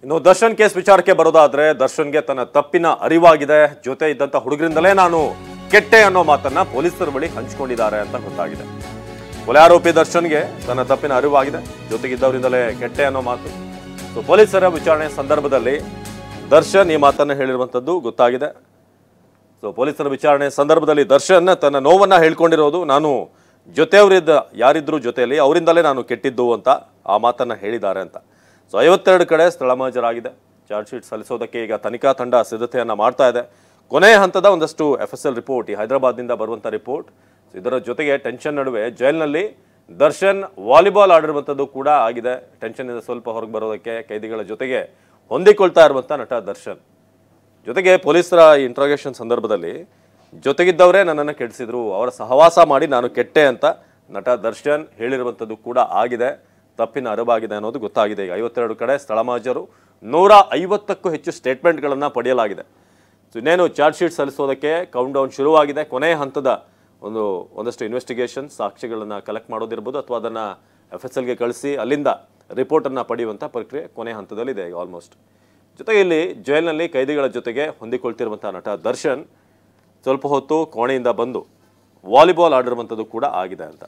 ಇನ್ನು ದರ್ಶನ್ ಕೇಸ್ ವಿಚಾರಕ್ಕೆ ಬರೋದಾದ್ರೆ ದರ್ಶನ್ಗೆ ತನ್ನ ತಪ್ಪಿನ ಅರಿವಾಗಿದೆ. ಜೊತೆ ಇದ್ದಂತ ಹುಡುಗರಿಂದಲೇ ನಾನು ಕೆಟ್ಟೆ ಅನ್ನೋ ಮಾತನ್ನ ಪೊಲೀಸರ ಬಳಿ ಹಂಚಿಕೊಂಡಿದ್ದಾರೆ ಅಂತ ಗೊತ್ತಾಗಿದೆ. ಕೊಲೆ ಆರೋಪಿ ದರ್ಶನ್ಗೆ ತನ್ನ ತಪ್ಪಿನ ಅರಿವಾಗಿದೆ, ಜೊತೆಗಿದ್ದವರಿಂದಲೇ ಕೆಟ್ಟೆ ಅನ್ನೋ ಮಾತು. ಸೊ ಪೊಲೀಸರ ವಿಚಾರಣೆ ಸಂದರ್ಭದಲ್ಲಿ ದರ್ಶನ್ ಈ ಮಾತನ್ನ ಹೇಳಿರುವಂತದ್ದು ಗೊತ್ತಾಗಿದೆ. ಸೊ ಪೊಲೀಸರ ವಿಚಾರಣೆ ಸಂದರ್ಭದಲ್ಲಿ ದರ್ಶನ್ ತನ್ನ ನೋವನ್ನ ಹೇಳ್ಕೊಂಡಿರೋದು, ನಾನು ಜೊತೆಯವರಿದ್ದ ಯಾರಿದ್ರು ಜೊತೆಯಲ್ಲಿ ಅವರಿಂದಲೇ ನಾನು ಕೆಟ್ಟಿದ್ದು ಅಂತ ಆ ಮಾತನ್ನ ಹೇಳಿದ್ದಾರೆ ಅಂತ. ಸೊ 52 ಕಡೆ ಸ್ಥಳ ಮಹಜರಾಗಿದೆ. ಚಾರ್ಜ್ ಶೀಟ್ ಸಲ್ಲಿಸೋದಕ್ಕೆ ಈಗ ತನಿಖಾ ತಂಡ ಸಿದ್ಧತೆಯನ್ನ ಮಾಡ್ತಾ ಇದೆ. ಕೊನೆಯ ಹಂತದ ಒಂದಷ್ಟು FSL ರಿಪೋರ್ಟ್, ಈ ಹೈದರಾಬಾದ್ನಿಂದ ಬರುವಂಥ ರಿಪೋರ್ಟ್. ಇದರ ಜೊತೆಗೆ ಟೆನ್ಷನ್ ನಡುವೆ ಜೈಲಿನಲ್ಲಿ ದರ್ಶನ್ ವಾಲಿಬಾಲ್ ಆಡಿರುವಂಥದ್ದು ಕೂಡ ಆಗಿದೆ. ಟೆನ್ಷನ್ ಸ್ವಲ್ಪ ಹೊರಗೆ ಬರೋದಕ್ಕೆ ಕೈದಿಗಳ ಜೊತೆಗೆ ಹೊಂದಿಕೊಳ್ತಾ ಇರುವಂಥ ನಟ ದರ್ಶನ್. ಜೊತೆಗೆ ಪೊಲೀಸರ ಇಂಟ್ರಾಗೇಷನ್ ಸಂದರ್ಭದಲ್ಲಿ ಜೊತೆಗಿದ್ದವರೇ ನನ್ನನ್ನು ಕೆಡಿಸಿದ್ರು, ಅವರ ಸಹವಾಸ ಮಾಡಿ ನಾನು ಕೆಟ್ಟೆ ಅಂತ ನಟ ದರ್ಶನ್ ಹೇಳಿರುವಂಥದ್ದು ಕೂಡ ಆಗಿದೆ. ತಪ್ಪಿನ ಅರಿವಾಗಿದೆ ಅನ್ನೋದು ಗೊತ್ತಾಗಿದೆ. ಈಗ 52 ಕಡೆ ಸ್ಥಳ ಮಹಜರು, 150ಕ್ಕೂ ಹೆಚ್ಚು ಸ್ಟೇಟ್ಮೆಂಟ್ಗಳನ್ನು ಪಡೆಯಲಾಗಿದೆ. ಸೊ ಇನ್ನೇನು ಚಾರ್ಜ್ ಶೀಟ್ ಸಲ್ಲಿಸೋದಕ್ಕೆ ಕೌಂಟ್ ಡೌನ್ ಶುರುವಾಗಿದೆ. ಕೊನೆಯ ಹಂತದ ಒಂದಷ್ಟು ಇನ್ವೆಸ್ಟಿಗೇಷನ್, ಸಾಕ್ಷ್ಯಗಳನ್ನು ಕಲೆಕ್ಟ್ ಮಾಡೋದಿರ್ಬೋದು ಅಥವಾ ಅದನ್ನು FSLಗೆ ಕಳಿಸಿ ಅಲ್ಲಿಂದ ರಿಪೋರ್ಟನ್ನು ಪಡೆಯುವಂಥ ಪ್ರಕ್ರಿಯೆ ಕೊನೆಯ ಹಂತದಲ್ಲಿದೆ ಈಗ ಆಲ್ಮೋಸ್ಟ್. ಜೊತೆಗೆ ಇಲ್ಲಿ ಜೈಲಿನಲ್ಲಿ ಕೈದಿಗಳ ಜೊತೆಗೆ ಹೊಂದಿಕೊಳ್ತಿರುವಂಥ ನಟ ದರ್ಶನ್ ಸ್ವಲ್ಪ ಹೊತ್ತು ಕೋಣೆಯಿಂದ ಬಂದು ವಾಲಿಬಾಲ್ ಆಡಿರುವಂಥದ್ದು ಕೂಡ ಆಗಿದೆ ಅಂತ.